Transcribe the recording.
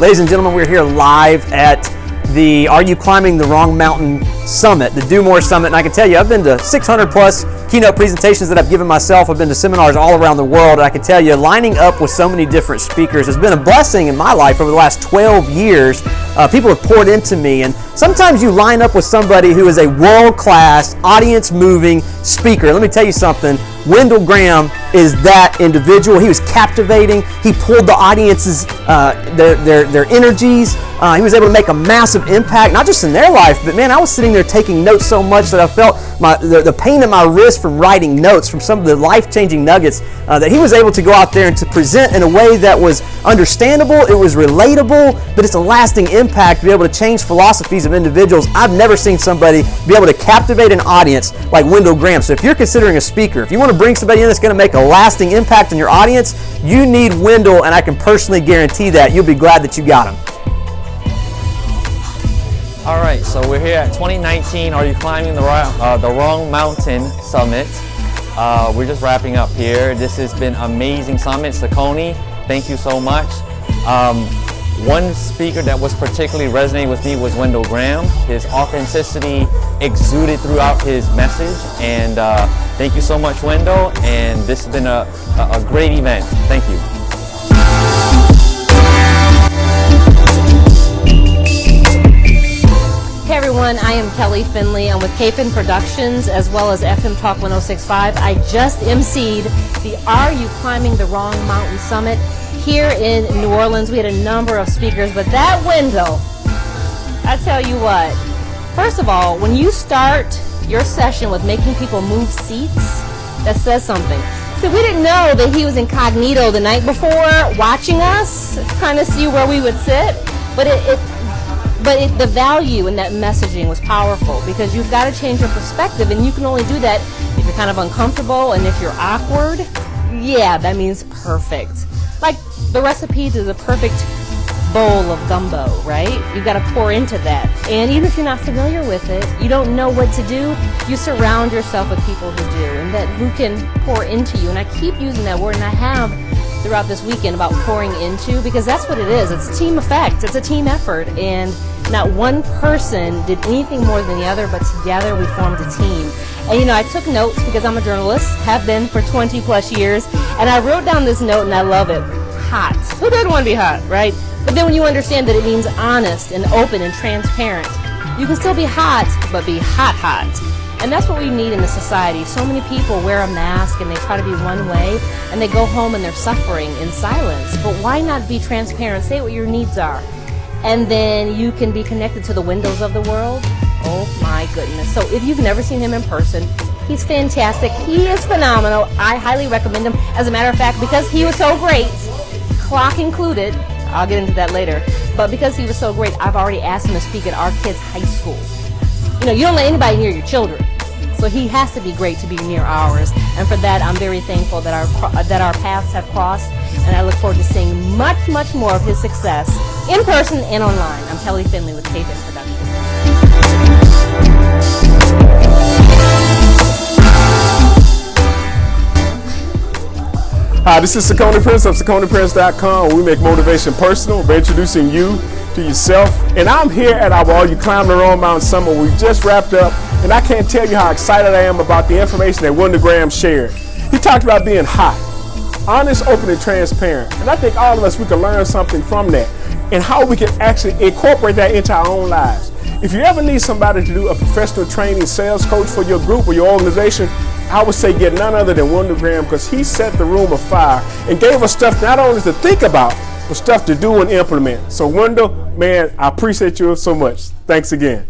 Ladies and gentlemen, we're here live at the Are You Climbing the Wrong Mountain Summit, the Do More Summit, and I can tell you I've been to 600 plus keynote presentations that I've given myself. I've been to seminars all around the world, and I can tell you lining up with so many different speakers has been a blessing in my life over the last 12 years. People have poured into me, and sometimes you line up with somebody who is a world-class, audience-moving speaker. Let me tell you something, Wendell Graham is that individual. He was captivating. He pulled the audience's, their energies. He was able to make a massive impact, not just in their life, but man, I was sitting there taking notes so much that I felt the pain in my wrist from writing notes from some of the life-changing nuggets that he was able to go out there and to present in a way that was understandable, it was relatable, but it's a lasting impact to be able to change philosophies of individuals. I've never seen somebody be able to captivate an audience like Wendell Graham. So if you're considering a speaker, if you want to bring somebody in that's going to make a lasting impact on your audience, you need Wendell, and I can personally guarantee that you'll be glad that you got him. All right, so we're here at 2019 Are You Climbing the Wrong Mountain Summit. We're just wrapping up here. This has been amazing summit. Saccone, thank you so much. One speaker that was particularly resonating with me was Wendell Graham. His authenticity exuded throughout his message, and thank you so much, Wendell, and this has been a great event. Thank you. Hey everyone, I am Kelly Finley. I'm with Capon Productions as well as FM Talk 1065. I just emceed the Are You Climbing the Wrong Mountain Summit here in New Orleans. We had a number of speakers, but that Wendell, I tell you what, first of all, when you start your session with making people move seats, that says something. So we didn't know that he was incognito the night before watching us, trying to see where we would sit, but the value in that messaging was powerful because you've got to change your perspective, and you can only do that if you're kind of uncomfortable and if you're awkward. Yeah, that means perfect. Like the recipe to the perfect bowl of gumbo, right? You've got to pour into that. And even if you're not familiar with it, you don't know what to do, you surround yourself with people who do and who can pour into you. And I keep using that word, and I have throughout this weekend about pouring into, because that's what it is. It's a team effect. It's a team effort. And not one person did anything more than the other, but together we formed a team. And you know, I took notes because I'm a journalist, have been for 20 plus years, and I wrote down this note and I love it. Hot. Who doesn't want to be hot, right? But then when you understand that it means honest and open and transparent, you can still be hot, but be hot, hot. And that's what we need in the society. So many people wear a mask and they try to be one way, and they go home and they're suffering in silence. But why not be transparent? Say what your needs are. And then you can be connected to the windows of the world. Oh my goodness. So if you've never seen him in person, he's fantastic. He is phenomenal. I highly recommend him. As a matter of fact, because he was so great, clock included, I'll get into that later, but because he was so great, I've already asked him to speak at our kids' high school. You know, you don't let anybody near your children. So he has to be great to be near ours. And for that, I'm very thankful that our paths have crossed. And I look forward to seeing much, much more of his success in person and online. I'm Kelly Finley with Capon Productions. Hi, this is Saccone Prince of SacconePrince.com. We make motivation personal by introducing you to yourself. And I'm here at our Are You Climbing the Wrong Mountain Summit. We just wrapped up, and I can't tell you how excited I am about the information that Wendell Graham shared. He talked about being hot, honest, open, and transparent. And I think all of us, we can learn something from that and how we can actually incorporate that into our own lives. If you ever need somebody to do a professional training sales coach for your group or your organization, I would say get none other than Wendell Graham, because he set the room afire and gave us stuff not only to think about, but stuff to do and implement. So Wendell, man, I appreciate you so much. Thanks again.